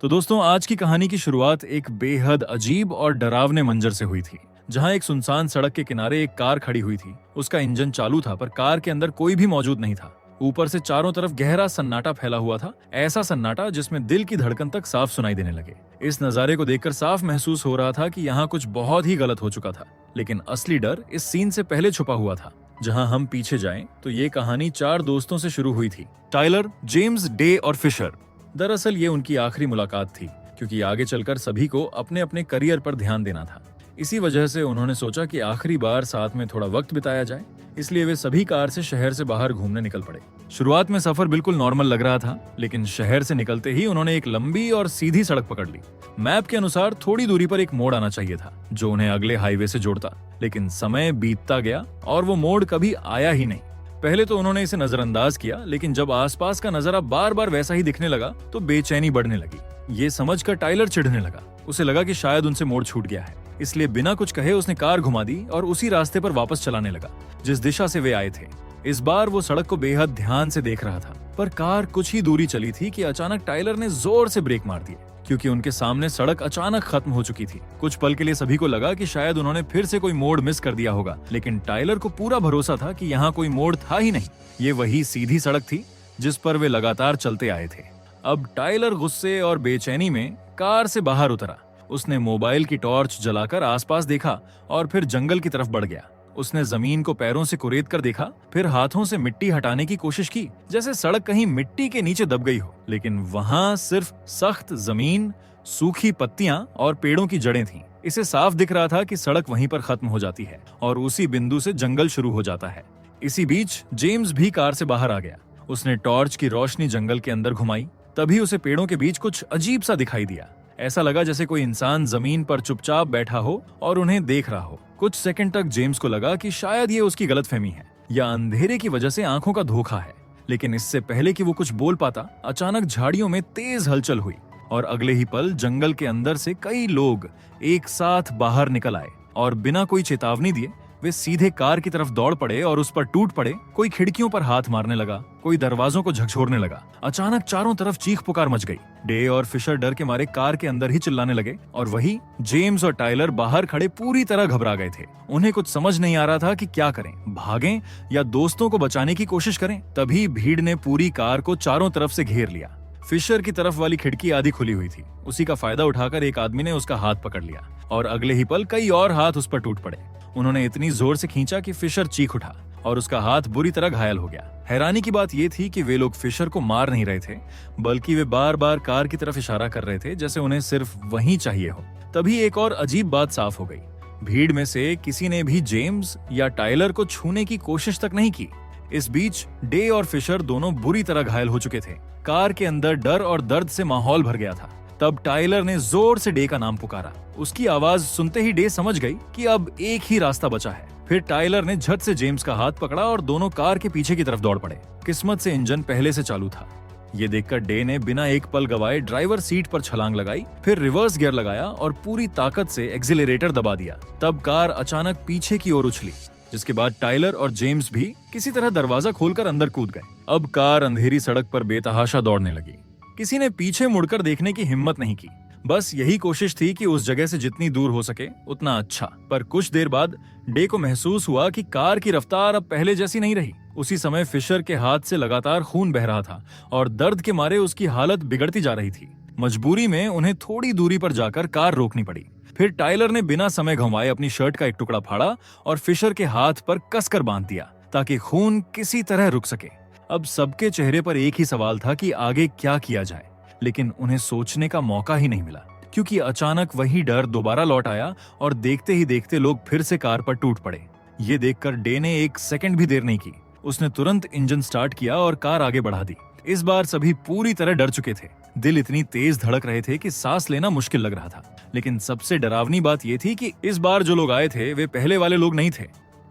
तो दोस्तों, आज की कहानी की शुरुआत एक बेहद अजीब और डरावने मंजर से हुई थी, जहां एक सुनसान सड़क के किनारे एक कार खड़ी हुई थी। उसका इंजन चालू था, पर कार के अंदर कोई भी मौजूद नहीं था। ऊपर से चारों तरफ गहरा सन्नाटा फैला हुआ था, ऐसा सन्नाटा जिसमें दिल की धड़कन तक साफ सुनाई देने लगे। इस नजारे को देखकर साफ महसूस हो रहा था कि यहाँ कुछ बहुत ही गलत हो चुका था, लेकिन असली डर इस सीन से पहले छुपा हुआ था। जहां हम पीछे जाएं, तो ये कहानी 4 दोस्तों से शुरू हुई थी, टाइलर, जेम्स, डे और फिशर। दरअसल ये उनकी आखिरी मुलाकात थी, क्योंकि आगे चलकर सभी को अपने अपने करियर पर ध्यान देना था। इसी वजह से उन्होंने सोचा कि आखिरी बार साथ में थोड़ा वक्त बिताया जाए, इसलिए वे सभी कार से शहर से बाहर घूमने निकल पड़े। शुरुआत में सफर बिल्कुल नॉर्मल लग रहा था, लेकिन शहर से निकलते ही उन्होंने एक लंबी और सीधी सड़क पकड़ ली। मैप के अनुसार थोड़ी दूरी पर एक मोड़ आना चाहिए था, जो उन्हें अगले हाईवे से जोड़ता, लेकिन समय बीतता गया और वो मोड़ कभी आया ही नहीं। पहले तो उन्होंने इसे नजरअंदाज किया, लेकिन जब आसपास का नजारा बार बार वैसा ही दिखने लगा तो बेचैनी बढ़ने लगी। ये समझकर टाइलर चिढ़ने लगा। उसे लगा कि शायद उनसे मोड़ छूट गया है, इसलिए बिना कुछ कहे उसने कार घुमा दी और उसी रास्ते पर वापस चलाने लगा जिस दिशा से वे आए थे। इस बार वो सड़क को बेहद ध्यान से देख रहा था, पर कार कुछ ही दूरी चली थी कि अचानक टाइलर ने जोर से ब्रेक मार दिए, क्योंकि उनके सामने सड़क अचानक खत्म हो चुकी थी। कुछ पल के लिए सभी को लगा कि शायद उन्होंने फिर से कोई मोड़ मिस कर दिया होगा, लेकिन टाइलर को पूरा भरोसा था कि यहाँ कोई मोड़ था ही नहीं। ये वही सीधी सड़क थी जिस पर वे लगातार चलते आए थे। अब टाइलर गुस्से और बेचैनी में कार से बाहर उतरा। उसने मोबाइल की टॉर्च जलाकर आसपास देखा और फिर जंगल की तरफ बढ़ गया। उसने जमीन को पैरों से कुरेद कर देखा, फिर हाथों से मिट्टी हटाने की कोशिश की, जैसे सड़क कहीं मिट्टी के नीचे दब गई हो। लेकिन वहां सिर्फ सख्त जमीन, सूखी पत्तियां और पेड़ों की जड़ें थीं। इसे साफ दिख रहा था कि सड़क वहीं पर खत्म हो जाती है और उसी बिंदु से जंगल शुरू हो जाता है। इसी बीच जेम्स भी कार से बाहर आ गया। उसने टॉर्च की रोशनी जंगल के अंदर घुमाई। तभी उसे पेड़ों के बीच कुछ अजीब सा दिखाई दिया। ऐसा लगा जैसे कोई इंसान जमीन पर चुपचाप बैठा हो और उन्हें देख रहा हो। कुछ सेकंड तक जेम्स को लगा कि शायद ये उसकी गलतफहमी है या अंधेरे की वजह से आंखों का धोखा है। लेकिन इससे पहले कि वो कुछ बोल पाता, अचानक झाड़ियों में तेज हलचल हुई और अगले ही पल जंगल के अंदर से कई लोग एक साथ बाहर निकल आए और बिना कोई चेतावनी दिए वे सीधे कार की तरफ दौड़ पड़े और उस पर टूट पड़े। कोई खिड़कियों पर हाथ मारने लगा, कोई दरवाजों को झकझोरने लगा। अचानक चारों तरफ चीख पुकार मच गई। डे और फिशर डर के मारे कार के अंदर ही चिल्लाने लगे और वही जेम्स और टाइलर बाहर खड़े पूरी तरह घबरा गए थे। उन्हें कुछ समझ नहीं आ रहा था कि क्या करें, भागें या दोस्तों को बचाने की कोशिश करें। तभी भीड़ ने पूरी कार को चारों तरफ से घेर लिया। फिशर की तरफ वाली खिड़की आधी खुली हुई थी। उसी का फायदा उठाकर एक आदमी ने उसका हाथ पकड़ लिया और अगले ही पल कई और हाथ उस पर टूट पड़े। उन्होंने इतनी जोर से खींचा कि फिशर चीख उठा और उसका हाथ बुरी तरह घायल हो गया। हैरानी की बात यह थी कि वे लोग फिशर को मार नहीं रहे थे, बल्कि वे बार बार कार की तरफ इशारा कर रहे थे, जैसे उन्हें सिर्फ वहीं चाहिए हो। तभी एक और अजीब बात साफ हो गई। भीड़ में से किसी ने भी जेम्स या टाइलर को छूने की कोशिश तक नहीं की। इस बीच डे और फिशर दोनों बुरी तरह घायल हो चुके थे। कार के अंदर डर और दर्द से माहौल भर गया था। तब टाइलर ने जोर से डे का नाम पुकारा। उसकी आवाज सुनते ही डे समझ गई कि अब एक ही रास्ता बचा है। फिर टाइलर ने झट से जेम्स का हाथ पकड़ा और दोनों कार के पीछे की तरफ दौड़ पड़े। किस्मत से इंजन पहले से चालू था। ये देखकर डे ने बिना एक पल गवाए ड्राइवर सीट पर छलांग लगाई, फिर रिवर्स गियर लगाया और पूरी ताकत से एक्सीलरेटर दबा दिया। तब कार अचानक पीछे की ओर उछली, जिसके बाद टाइलर और जेम्स भी किसी तरह दरवाजा खोलकर अंदर कूद गए। अब कार अंधेरी सड़क पर बेतहाशा दौड़ने लगी। किसी ने पीछे मुड़कर देखने की हिम्मत नहीं की। बस यही कोशिश थी कि उस जगह से जितनी दूर हो सके उतना अच्छा। पर कुछ देर बाद डे को महसूस हुआ कि कार की रफ्तार अब पहले जैसी नहीं रही। उसी समय फिशर के हाथ से लगातार खून बह रहा था और दर्द के मारे उसकी हालत बिगड़ती जा रही थी। मजबूरी में उन्हें थोड़ी दूरी पर जाकर कार रोकनी पड़ी। फिर टाइलर ने बिना समय गंवाए अपनी शर्ट का एक टुकड़ा फाड़ा और फिशर के हाथ पर कसकर बांध दिया, ताकि खून किसी तरह रुक सके। अब सबके चेहरे पर एक ही सवाल था कि आगे क्या किया जाए, लेकिन उन्हें सोचने का मौका ही नहीं मिला, क्योंकि अचानक वही डर दोबारा लौट आया और देखते ही देखते लोग फिर से कार पर टूट पड़े। ये देखकर डे ने एक सेकंड भी देर नहीं की। उसने तुरंत इंजन स्टार्ट किया और कार आगे बढ़ा दी। इस बार सभी पूरी तरह डर चुके थे। दिल इतनी तेज धड़क रहे थे कि सांस लेना मुश्किल लग रहा था। लेकिन सबसे डरावनी बात यह थी कि इस बार जो लोग आए थे वे पहले वाले लोग नहीं थे।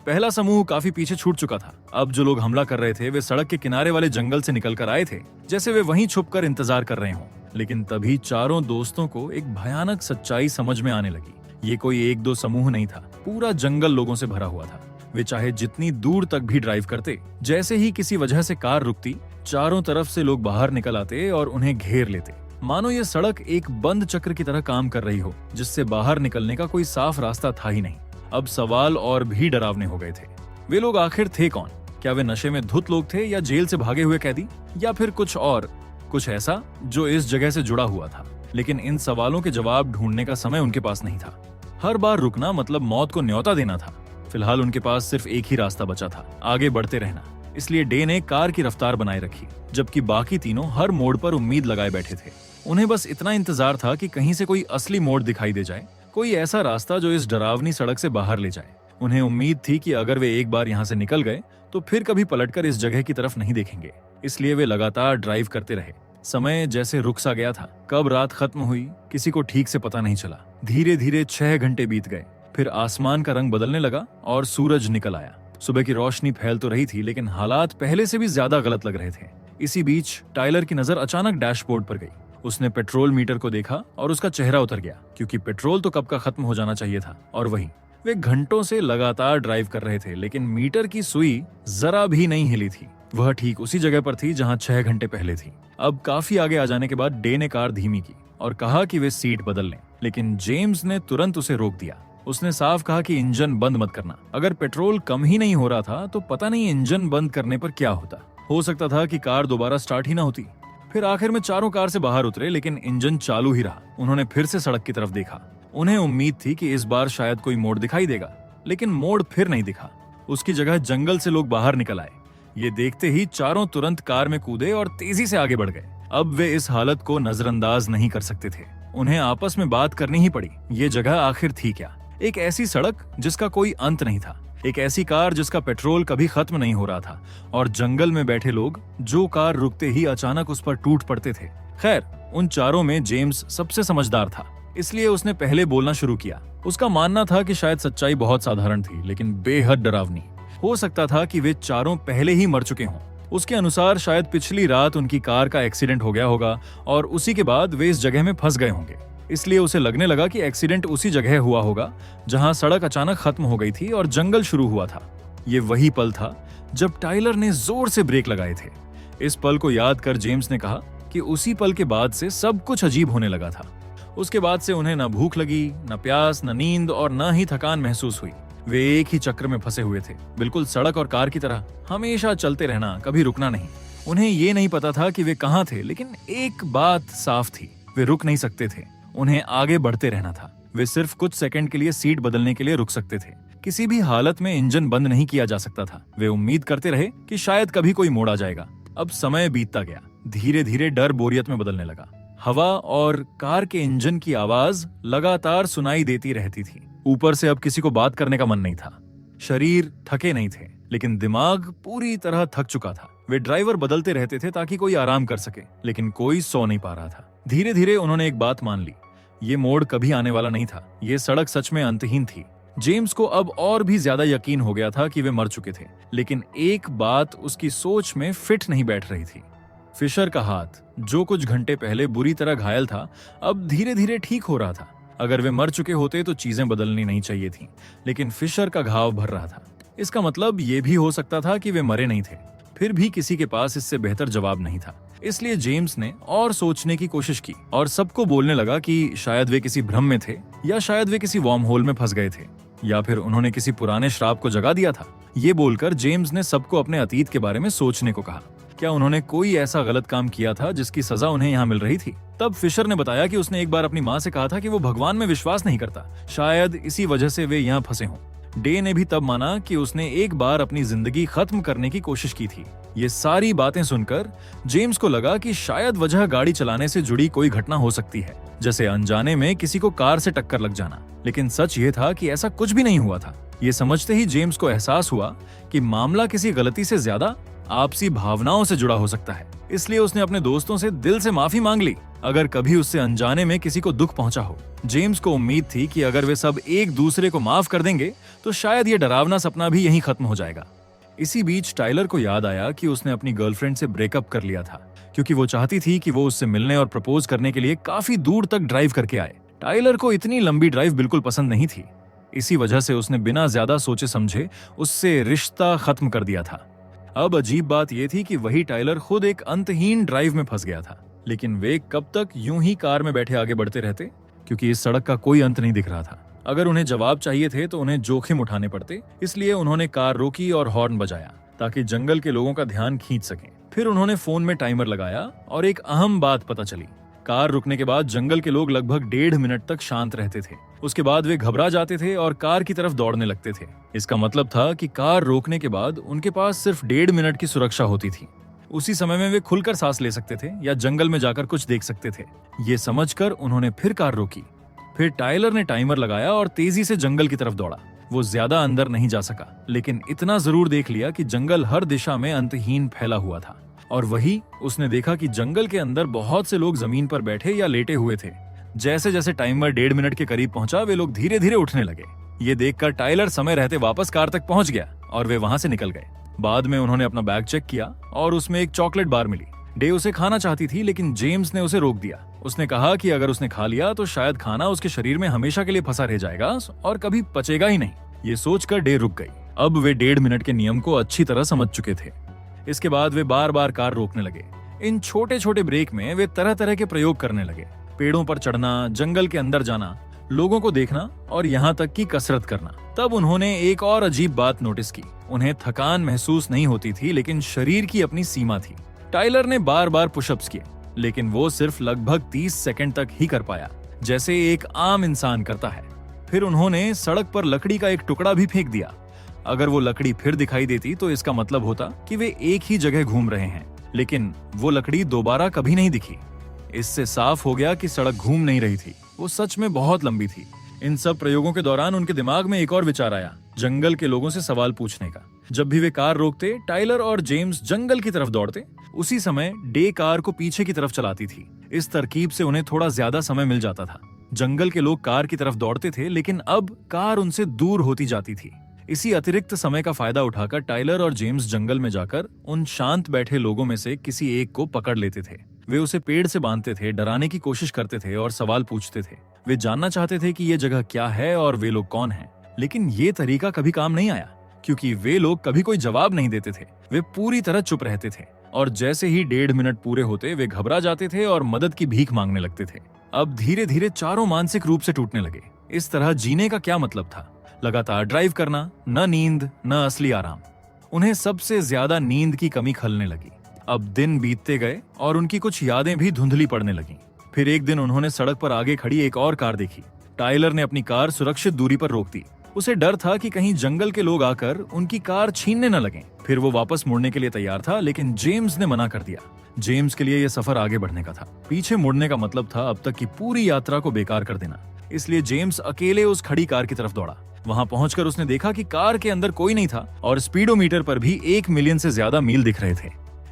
पहला समूह काफी पीछे छूट चुका था। अब जो लोग हमला कर रहे थे वे सड़क के किनारे वाले जंगल से निकल कर आए थे, जैसे वे वहीं छुपकर इंतजार कर रहे हों। लेकिन तभी चारों दोस्तों को एक भयानक सच्चाई समझ में आने लगी। ये कोई एक दो समूह नहीं था, पूरा जंगल लोगों से भरा हुआ था। वे चाहे जितनी दूर तक भी ड्राइव करते, जैसे ही किसी वजह से कार रुकती, चारों तरफ से लोग बाहर निकल आते और उन्हें घेर लेते। मानो ये सड़क एक बंद चक्र की तरह काम कर रही हो, जिससे बाहर निकलने का कोई साफ रास्ता था ही नहीं। अब सवाल और भी डरावने हो गए थे। वे लोग आखिर थे कौन? क्या वे नशे में धुत लोग थे, या जेल से भागे हुए कैदी, या फिर कुछ और, कुछ ऐसा जो इस जगह से जुड़ा हुआ था? लेकिन इन सवालों के जवाब ढूंढने का समय उनके पास नहीं था। हर बार रुकना मतलब मौत को न्योता देना था। फिलहाल उनके पास सिर्फ एक ही रास्ता बचा था, आगे बढ़ते रहना। इसलिए डे ने कार की रफ्तार बनाए रखी, जबकि बाकी तीनों हर मोड़ पर उम्मीद लगाए बैठे थे। उन्हें बस इतना इंतजार था कि कहीं से कोई असली मोड़ दिखाई दे जाए, कोई ऐसा रास्ता जो इस डरावनी सड़क से बाहर ले जाए। उन्हें उम्मीद थी कि अगर वे एक बार यहाँ से निकल गए तो फिर कभी पलटकर इस जगह की तरफ नहीं देखेंगे। इसलिए वे लगातार ड्राइव करते रहे। समय जैसे रुक सा गया था। कब रात खत्म हुई किसी को ठीक से पता नहीं चला। धीरे धीरे 6 घंटे बीत गए। फिर आसमान का रंग बदलने लगा और सूरज निकल आया। सुबह की रोशनी फैल तो रही थी, लेकिन हालात पहले से भी ज्यादा गलत लग रहे थे। इसी बीच टाइलर की नजर अचानक डैशबोर्ड पर गई। उसने पेट्रोल मीटर को देखा और उसका चेहरा उतर गया, क्योंकि पेट्रोल तो कब का खत्म हो जाना चाहिए था। और वही, वे घंटों से लगातार ड्राइव कर रहे थे, लेकिन मीटर की सुई जरा भी नहीं हिली थी। वह ठीक उसी जगह पर थी जहां 6 घंटे पहले थी। अब काफी आगे आ जाने के बाद डे ने कार धीमी की और कहा कि वे सीट बदल लें, लेकिन जेम्स ने तुरंत उसे रोक दिया। उसने साफ कहा कि इंजन बंद मत करना। अगर पेट्रोल कम ही नहीं हो रहा था तो पता नहीं इंजन बंद करने पर क्या होता। हो सकता था कि कार दोबारा स्टार्ट ही ना होती। फिर आखिर में चारों कार से बाहर उतरे, लेकिन इंजन चालू ही रहा। उन्होंने फिर से सड़क की तरफ देखा। उन्हें उम्मीद थी कि इस बार शायद कोई मोड़ दिखाई देगा, लेकिन मोड़ फिर नहीं दिखा। उसकी जगह जंगल से लोग बाहर निकल आए। ये देखते ही चारों तुरंत कार में कूदे और तेजी से आगे बढ़ गए। अब वे इस हालत को नजरअंदाज नहीं कर सकते थे। उन्हें आपस में बात करनी ही पड़ी। ये जगह आखिर थी क्या? एक ऐसी सड़क जिसका कोई अंत नहीं था, एक ऐसी कार जिसका पेट्रोल कभी खत्म नहीं हो रहा था, और जंगल में बैठे लोग जो कार रुकते ही अचानक उस पर टूट पड़ते थे। खैर, उन चारों में जेम्स सबसे समझदार था, इसलिए उसने पहले बोलना शुरू किया। उसका मानना था कि शायद सच्चाई बहुत साधारण थी, लेकिन बेहद डरावनी। हो सकता था कि वे चारों पहले ही मर चुके हों। उसके अनुसार शायद पिछली रात उनकी कार का एक्सीडेंट हो गया होगा और उसी के बाद वे इस जगह में फंस गए होंगे। इसलिए उसे लगने लगा कि एक्सीडेंट उसी जगह हुआ होगा जहां सड़क अचानक खत्म हो गई थी और जंगल शुरू हुआ था। ये वही पल था जब टाइलर ने जोर से ब्रेक लगाए थे। इस पल को याद कर जेम्स ने कहा कि उसी पल के बाद से सब कुछ अजीब होने लगा था। उसके बाद से उन्हें न भूख लगी, न प्यास, न नींद और न ही थकान महसूस हुई। वे एक ही चक्र में फंसे हुए थे, बिल्कुल सड़क और कार की तरह, हमेशा चलते रहना, कभी रुकना नहीं। उन्हें ये नहीं पता था कि वे कहाँ थे, लेकिन एक बात साफ थी, वे रुक नहीं सकते थे। उन्हें आगे बढ़ते रहना था। वे सिर्फ कुछ सेकंड के लिए सीट बदलने के लिए रुक सकते थे। किसी भी हालत में इंजन बंद नहीं किया जा सकता था। वे उम्मीद करते रहे कि शायद कभी कोई मोड़ आ जाएगा। अब समय बीतता गया। धीरे धीरे डर बोरियत में बदलने लगा। हवा और कार के इंजन की आवाज लगातार सुनाई देती रहती थी। ऊपर से अब किसी को बात करने का मन नहीं था। शरीर थके नहीं थे, लेकिन दिमाग पूरी तरह थक चुका था। वे ड्राइवर बदलते रहते थे ताकि कोई आराम कर सके, लेकिन कोई सो नहीं पा रहा था। धीरे धीरे उन्होंने एक बात मान ली, ये मोड़ कभी आने वाला नहीं था। ये सड़क सच में अंतहीन थी। जेम्स को अब और भी ज्यादा यकीन हो गया था कि वे मर चुके थे, लेकिन एक बात उसकी सोच में फिट नहीं बैठ रही थी। फिशर का हाथ, जो कुछ घंटे पहले बुरी तरह घायल था, अब धीरे धीरे ठीक हो रहा था। अगर वे मर चुके होते तो चीजें बदलनी नहीं चाहिए थी, लेकिन फिशर का घाव भर रहा था। इसका मतलब ये भी हो सकता था कि वे मरे नहीं थे। फिर भी किसी के पास इससे बेहतर जवाब नहीं था। इसलिए जेम्स ने और सोचने की कोशिश की और सबको बोलने लगा कि शायद वे किसी भ्रम में थे, या शायद वे किसी वार्म होल में फंस गए थे, या फिर उन्होंने किसी पुराने श्राप को जगा दिया था। ये बोलकर जेम्स ने सबको अपने अतीत के बारे में सोचने को कहा। क्या उन्होंने कोई ऐसा गलत काम किया था जिसकी सजा उन्हें यहाँ मिल रही थी? तब फिशर ने बताया कि उसने एक बार अपनी माँ से कहा था कि वो भगवान में विश्वास नहीं करता। शायद इसी वजह से वे यहाँ फंसे हों। डे ने भी तब माना कि उसने एक बार अपनी जिंदगी खत्म करने की कोशिश की थी। ये सारी बातें सुनकर जेम्स को लगा कि शायद वजह गाड़ी चलाने से जुड़ी कोई घटना हो सकती है, जैसे अनजाने में किसी को कार से टक्कर लग जाना। लेकिन सच ये था कि ऐसा कुछ भी नहीं हुआ था। ये समझते ही जेम्स को एहसास हुआ कि मामला किसी गलती से ज्यादा आपसी भावनाओं से जुड़ा हो सकता है। इसलिए उसने अपने दोस्तों से दिल से माफी मांग ली अगर कभी उससे अनजाने में किसी को दुख पहुंचा हो। जेम्स को उम्मीद थी कि अगर वे सब एक दूसरे को माफ कर देंगे तो शायद ये डरावना सपना भी यहीं खत्म हो जाएगा। इसी बीच टाइलर को याद आया कि उसने अपनी गर्लफ्रेंड से ब्रेकअप कर लिया था, क्योंकि वो चाहती थी कि वो उससे मिलने और प्रपोज करने के लिए काफी दूर तक ड्राइव करके आए। टाइलर को इतनी लंबी ड्राइव बिल्कुल पसंद नहीं थी। इसी वजह से उसने बिना ज्यादा सोचे समझे उससे रिश्ता खत्म कर दिया था। अब अजीब बात यह थी कि वही टाइलर खुद एक अंतहीन ड्राइव में फंस गया था। लेकिन वे कब तक यूं ही कार में बैठे आगे बढ़ते रहते, क्योंकि इस सड़क का कोई अंत नहीं दिख रहा था। अगर उन्हें जवाब चाहिए थे तो उन्हें जोखिम उठाने पड़ते, इसलिए उन्होंने कार रोकी और हॉर्न बजाया ताकि जंगल के लोगों का ध्यान खींच सकें। फिर उन्होंने फोन में टाइमर लगाया और एक अहम बात पता चली। कार रुकने के बाद जंगल के लोग लगभग 1.5 मिनट तक शांत रहते थे। उसके बाद वे घबरा जाते थे और कार की तरफ दौड़ने लगते थे। इसका मतलब था कि कार रोकने के बाद उनके पास सिर्फ 1.5 मिनट की सुरक्षा होती थी। उसी समय में वे खुलकर सांस ले सकते थे या जंगल में जाकर कुछ देख सकते थे। ये समझकर उन्होंने फिर कार रोकी। फिर टाइलर ने टाइमर लगाया और तेजी से जंगल की तरफ दौड़ा। वो ज्यादा अंदर नहीं जा सका, लेकिन इतना जरूर देख लिया कि जंगल हर दिशा में अंतहीन फैला हुआ था। और वही उसने देखा कि जंगल के अंदर बहुत से लोग जमीन पर बैठे या लेटे हुए थे। जैसे जैसे टाइमर 1.5 मिनट के करीब पहुंचा, वे लोग धीरे धीरे उठने लगे। ये देखकर टाइलर समय रहते वापस कार तक पहुंच गया और वे वहां से निकल गए। बाद में उन्होंने अपना बैग चेक किया और उसमें एक चॉकलेट बार मिली। डे उसे खाना चाहती थी, लेकिन जेम्स ने उसे रोक दिया। उसने कहा कि अगर उसने खा लिया तो शायद खाना उसके शरीर में हमेशा के लिए फंसा रह जाएगा और कभी पचेगा ही नहीं। ये सोचकर डे रुक गई। अब वे 1.5 मिनट के नियम को अच्छी तरह समझ चुके थे। इसके बाद वे बार बार कार रोकने लगे। इन छोटे छोटे ब्रेक में वे तरह तरह के प्रयोग करने लगे। पेड़ों पर चढ़ना, जंगल के अंदर जाना, लोगों को देखना और यहाँ तक कि कसरत करना। तब उन्होंने एक और अजीब बात नोटिस की। उन्हें थकान महसूस नहीं होती थी, लेकिन शरीर की अपनी सीमा थी। टाइलर ने बार बार पुशअप्स किए, लेकिन वो सिर्फ लगभग 30 सेकंड तक ही कर पाया, जैसे एक आम इंसान करता है। फिर उन्होंने सड़क पर लकड़ी का एक टुकड़ा भी फेंक दिया। अगर वो लकड़ी फिर दिखाई देती तो इसका मतलब होता कि वे एक ही जगह घूम रहे हैं, लेकिन वो लकड़ी दोबारा कभी नहीं दिखी। इससे साफ हो गया कि सड़क घूम नहीं रही थी, वो सच में बहुत लंबी थी। इन सब प्रयोगों के दौरान उनके दिमाग में एक और विचार आया, जंगल के लोगों से सवाल पूछने का। जब भी वे कार रोकते, टाइलर और जेम्स जंगल की तरफ दौड़ते। उसी समय डे कार को पीछे की तरफ चलाती थी। इस तरकीब से उन्हें थोड़ा ज्यादा समय मिल जाता था। जंगल के लोग कार की तरफ दौड़ते थे, लेकिन अब कार उनसे दूर होती जाती थी। इसी अतिरिक्त समय का फायदा उठाकर टाइलर और जेम्स जंगल में जाकर उन शांत बैठे लोगों में से किसी एक को पकड़ लेते थे। वे उसे पेड़ से बांधते थे, डराने की कोशिश करते थे और सवाल पूछते थे। वे जानना चाहते थे कि ये जगह क्या है और वे लोग कौन हैं। लेकिन ये तरीका कभी काम नहीं आया, क्योंकि वे लोग कभी कोई जवाब नहीं देते थे। वे पूरी तरह चुप रहते थे और जैसे ही 1.5 मिनट पूरे होते, वे घबरा जाते थे और मदद की भीख मांगने लगते थे। अब धीरे धीरे चारों मानसिक रूप से टूटने लगे। इस तरह जीने का क्या मतलब था? लगातार ड्राइव करना, न नींद न असली आराम। उन्हें सबसे ज्यादा नींद की कमी खलने लगी। अब दिन बीतते गए और उनकी कुछ यादें भी धुंधली पड़ने लगीं। फिर एक दिन उन्होंने सड़क पर आगे खड़ी एक और कार देखी। टाइलर ने अपनी कार सुरक्षित दूरी पर रोक दी। उसे डर था कि कहीं जंगल के लोग आकर उनकी कार छीनने न लगें। फिर वो वापस मुड़ने के लिए तैयार था, लेकिन जेम्स ने मना कर दिया। जेम्स के लिए यह सफर आगे बढ़ने का था। पीछे मुड़ने का मतलब था अब तक की पूरी यात्रा को बेकार कर देना। इसलिए जेम्स अकेले उस खड़ी कार की तरफ दौड़ा। वहां पहुंचकर उसने देखा कि कार के अंदर कोई नहीं था और स्पीडोमीटर पर भी 1 मिलियन से ज्यादा मील दिख रहे थे।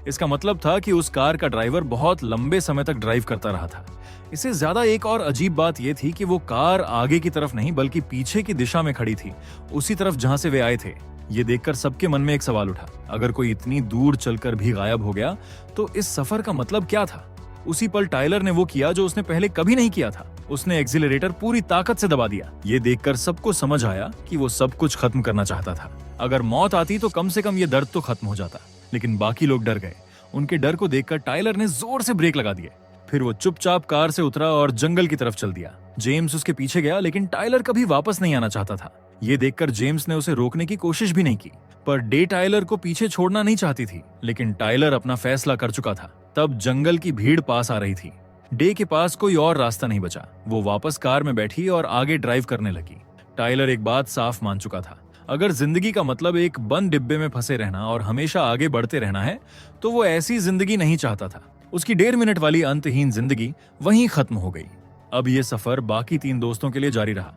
इसका मतलब था कि उस कार का ड्राइवर बहुत लंबे समय तक ड्राइव करता रहा था। इससे ज्यादा एक और अजीब बात यह थी कि वो कार आगे की तरफ नहीं बल्कि पीछे की दिशा में खड़ी थी, उसी तरफ जहां से वे आए थे। ये देखकर सबके मन में एक सवाल उठा, अगर कोई इतनी दूर चलकर भी गायब हो गया तो इस सफर का मतलब क्या था? उसी पल टाइलर ने वो किया जो उसने पहले कभी नहीं किया था। उसने एक्सीलरेटर पूरी ताकत से दबा दिया। ये देखकर सबको समझ आया कि वो सब कुछ खत्म करना चाहता था। अगर मौत आती तो कम से कम ये दर्द तो खत्म हो जाता। लेकिन बाकी लोग डर गए। उनके डर को देखकर टाइलर ने जोर से ब्रेक लगा दिए। फिर वो चुपचाप कार से उतरा और जंगल की तरफ चल दिया। जेम्स उसके पीछे गया, लेकिन टाइलर कभी वापस नहीं आना चाहता था। ये देखकर जेम्स ने उसे रोकने की कोशिश भी नहीं की, पर डे टाइलर को पीछे छोड़ना नहीं चाहती थी। लेकिन टाइलर अपना फैसला कर चुका था। तब जंगल की भीड़ पास आ रही थी। डे के पास कोई और रास्ता नहीं बचा। वो वापस कार में बैठी और आगे ड्राइव करने लगी। टाइलर एक बात साफ मान चुका था, अगर जिंदगी का मतलब एक बंद डिब्बे में फंसे रहना और हमेशा आगे बढ़ते रहना है, तो वो ऐसी जिंदगी नहीं चाहता था। उसकी 1.5 मिनट वाली अंतहीन जिंदगी वहीं खत्म हो गई। अब ये सफर बाकी 3 दोस्तों के लिए जारी रहा।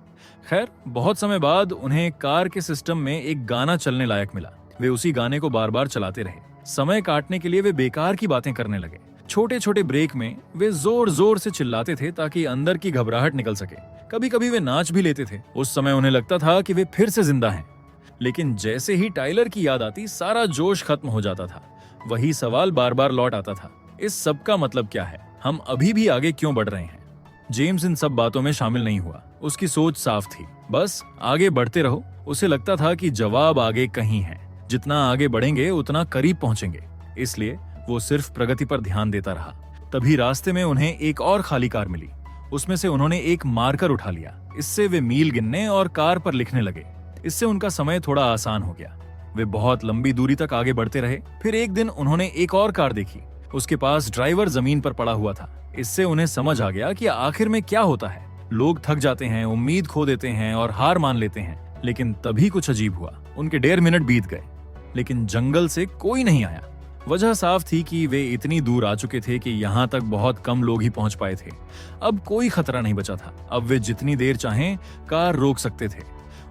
खैर, बहुत समय बाद उन्हें कार के सिस्टम में एक गाना चलने लायक मिला। वे उसी गाने को बार बार चलाते रहे। समय काटने के लिए वे बेकार की बातें करने लगे। छोटे छोटे ब्रेक में वे जोर जोर से चिल्लाते थे ताकि अंदर की घबराहट निकल सके। कभी कभी वे नाच भी लेते थे। उस समय उन्हें लगता था कि वे फिर से जिंदा हैं। लेकिन जैसे ही टाइलर की याद आती, सारा जोश खत्म हो जाता था। वही सवाल बार बार लौट आता था, इस सब का मतलब क्या है? हम अभी भी आगे क्यों बढ़ रहे हैं? जेम्स इन सब बातों में शामिल नहीं हुआ। उसकी सोच साफ थी, बस आगे बढ़ते रहो। उसे लगता था कि जवाब आगे कहीं है। जितना आगे बढ़ेंगे उतना करीब पहुंचेंगे। इसलिए वो सिर्फ प्रगति पर ध्यान देता रहा। तभी रास्ते में उन्हें एक और खाली कार मिली। उसमें से उन्होंने एक मार्कर उठा लिया। इससे वे मील गिनने और कार पर लिखने लगे। इससे उनका समय थोड़ा आसान हो गया। वे बहुत लंबी दूरी तक आगे बढ़ते रहे। फिर एक दिन उन्होंने एक और कार देखी। उसके पास ड्राइवर जमीन पर पड़ा हुआ था। इससे उन्हें समझ आ गया कि आखिर में क्या होता है। लोग थक जाते हैं, उम्मीद खो देते हैं और हार मान लेते हैं। लेकिन तभी कुछ अजीब हुआ। उनके 1.5 मिनट बीत गए, लेकिन जंगल से कोई नहीं आया। वजह साफ थी कि वे इतनी दूर आ चुके थे कि यहाँ तक बहुत कम लोग ही पहुंच पाए थे। अब कोई खतरा नहीं बचा था। अब वे जितनी देर चाहें कार रोक सकते थे।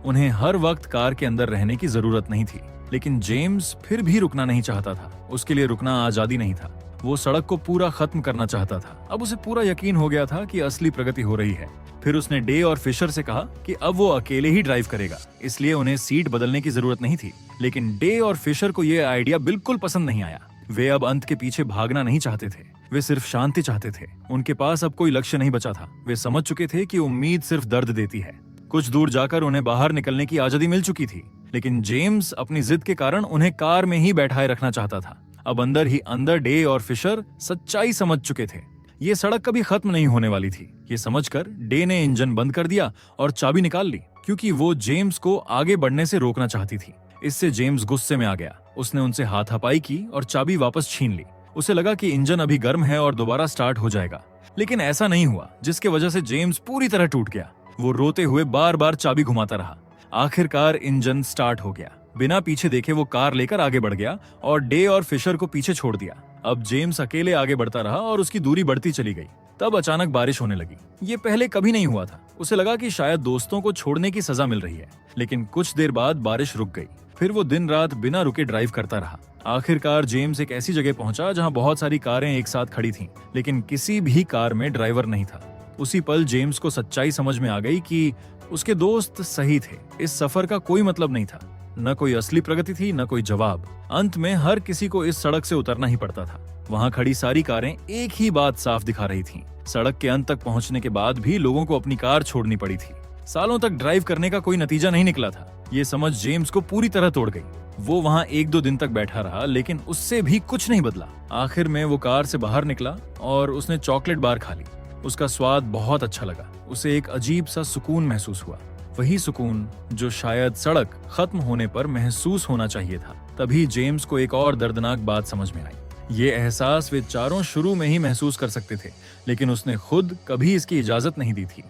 उन्हें हर वक्त कार के अंदर रहने की जरूरत नहीं थी। लेकिन जेम्स फिर भी रुकना नहीं चाहता था। उसके लिए रुकना आजादी नहीं था। वो सड़क को पूरा खत्म करना चाहता था। अब उसे पूरा यकीन हो गया था कि असली प्रगति हो रही है। फिर उसने डे और फिशर से कहा कि अब वो अकेले ही ड्राइव करेगा, इसलिए उन्हें सीट बदलने की जरूरत नहीं थी। लेकिन डे और फिशर को ये आइडिया बिल्कुल पसंद नहीं आया। वे अब अंत के पीछे भागना नहीं चाहते थे। वे सिर्फ शांति चाहते थे। उनके पास अब कोई लक्ष्य नहीं बचा था। वे समझ चुके थे कि उम्मीद सिर्फ दर्द देती है। कुछ दूर जाकर उन्हें बाहर निकलने की आजादी मिल चुकी थी। लेकिन जेम्स अपनी जिद के कारण उन्हें कार में ही बैठाए रखना चाहता था। अब अंदर ही अंदर डे और फिशर सच्चाई समझ चुके थे। ये सड़क कभी खत्म नहीं होने वाली थी। ये समझकर डे ने इंजन बंद कर दिया और चाबी निकाल ली, क्योंकि वो जेम्स को आगे बढ़ने से रोकना चाहती थी। इससे जेम्स गुस्से में आ गया। उसने उनसे हाथापाई की और चाबी वापस छीन ली। उसे लगा कि इंजन अभी गर्म है और दोबारा स्टार्ट हो जाएगा। लेकिन ऐसा नहीं हुआ, जिसके वजह से जेम्स पूरी तरह टूट गया। वो रोते हुए बार बार चाबी घुमाता रहा। आखिरकार इंजन स्टार्ट हो गया। बिना पीछे देखे वो कार लेकर आगे बढ़ गया और डे और फिशर को पीछे छोड़ दिया। अब जेम्स अकेले आगे बढ़ता रहा और उसकी दूरी बढ़ती चली गई। तब अचानक बारिश होने लगी। ये पहले कभी नहीं हुआ था। उसे लगा कि शायद दोस्तों को छोड़ने की सजा मिल रही है। लेकिन कुछ देर बाद बारिश रुक गई। फिर वो दिन रात बिना रुके ड्राइव करता रहा। आखिरकार जेम्स एक ऐसी जगह पहुंचा जहां बहुत सारी कारें एक साथ खड़ी थीं, लेकिन किसी भी कार में ड्राइवर नहीं था। उसी पल जेम्स को सच्चाई समझ में आ गई कि उसके दोस्त सही थे। इस सफर का कोई मतलब नहीं था। न कोई असली प्रगति थी, न कोई जवाब। अंत में हर किसी को इस सड़क से उतरना ही पड़ता था। वहां खड़ी सारी कारें एक ही बात साफ दिखा रही थीं। सड़क के अंत तक पहुंचने के बाद भी लोगों को अपनी कार छोड़नी पड़ी थी। सालों तक ड्राइव करने का कोई नतीजा नहीं निकला था। ये समझ जेम्स को पूरी तरह तोड़ गई। वो वहां 1-2 दिन तक बैठा रहा, लेकिन उससे भी कुछ नहीं बदला। आखिर में वो कार से बाहर निकला और उसने चॉकलेट बार खा ली। उसका स्वाद बहुत अच्छा लगा। उसे एक अजीब सा सुकून महसूस हुआ। वही सुकून जो शायद सड़क खत्म होने पर महसूस होना चाहिए था। तभी जेम्स को एक और दर्दनाक बात समझ में आई। ये एहसास वे चारों शुरू में ही महसूस कर सकते थे, लेकिन उसने खुद कभी इसकी इजाजत नहीं दी थी।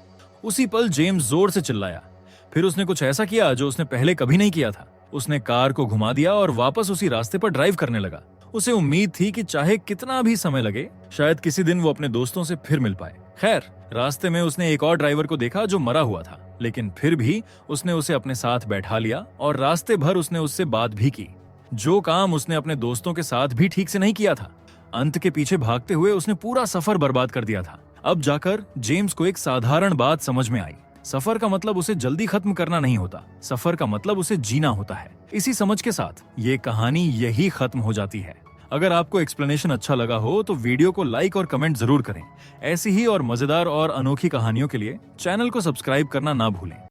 उसी पल जेम्स जोर से चिल्लाया। फिर उसने कुछ ऐसा किया जो उसने पहले कभी नहीं किया था। उसने कार को घुमा दिया और वापस उसी रास्ते पर ड्राइव करने लगा। उसे उम्मीद थी कि चाहे कितना भी समय लगे, शायद किसी दिन वो अपने दोस्तों से फिर मिल पाए। खैर, रास्ते में उसने एक और ड्राइवर को देखा जो मरा हुआ था, लेकिन फिर भी उसने उसे अपने साथ बैठा लिया और रास्ते भर उसने उससे बात भी की, जो काम उसने अपने दोस्तों के साथ भी ठीक से नहीं किया था। अंत के पीछे भागते हुए उसने पूरा सफर बर्बाद कर दिया था। अब जाकर जेम्स को एक साधारण बात समझ में आई। सफर का मतलब उसे जल्दी खत्म करना नहीं होता। सफर का मतलब उसे जीना होता है। इसी समझ के साथ ये कहानी यही खत्म हो जाती है। अगर आपको एक्सप्लेनेशन अच्छा लगा हो तो वीडियो को लाइक और कमेंट जरूर करें। ऐसी ही और मजेदार और अनोखी कहानियों के लिए चैनल को सब्सक्राइब करना ना भूलें।